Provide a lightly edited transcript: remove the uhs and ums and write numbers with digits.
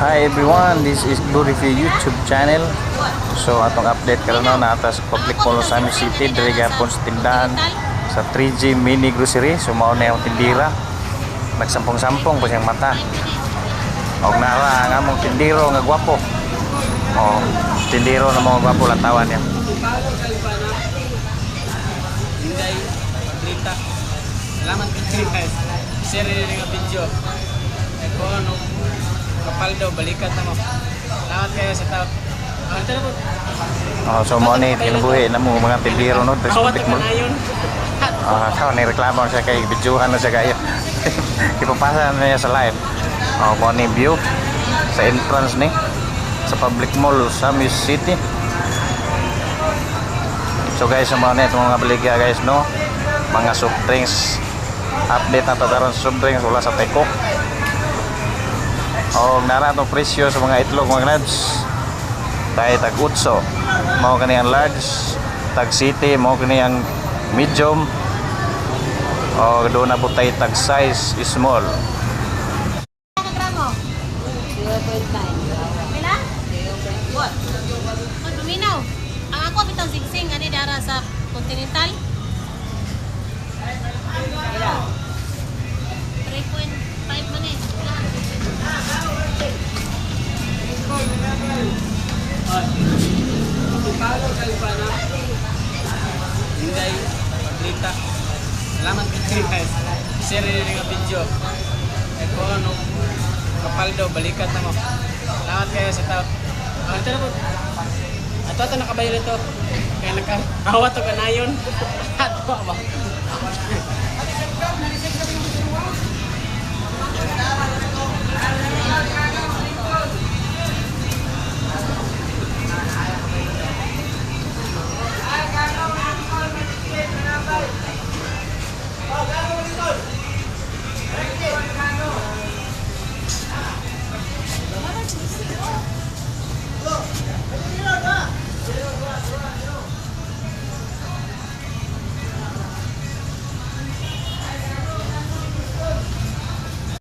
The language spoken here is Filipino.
Hi everyone, this is Glorify YouTube channel. So atong update karon na atas public mall sa Sami City diri gapon sa tindahan sa 3G Mini Grocery. So mao na yung tindira. Nagsampong-sampong pa siyang mata. Og nara nga mong tindiro nga gwapo. Oh, tindiro na mga gwapo lang tawan niya. Inday, Pagrita. Salamat kay guys. Share rin ang video. Eko ano kapal daw balikat na mo. Salamat kayo sa tao. Ano na po? Oh, so mo ni kinabuhi na mo mga tindiro no sa public mall. Tao ni reklamo siya kay videohan na siya kayo. Ipapasa na niya sa live. Oh, mo ni view sa entrance ni sa public mall sa Sami City. So guys, sa mga itong mga baligya guys no, mga soft drinks update na tadaron sa soft drinks wala sa Teko. O nara itong presyo sa mga itlog mga lads. Tayo tag utso, mao kaniyang large, tag city, mao kaniyang medium. O doon na po tayo tag size small. Duminaw. Ang ako bitang singsing ani dara sa Continental. 3.5 man eh. Palo Kalipana. Inday, Pagrita. Salamat kay guys. Share rin ang video. Eko ano kapal daw balikat na mo. Salamat kayo sa tao. Ano na po? Ato nakabayal ito. Kaya nakahawa to kanayon. Ato ba?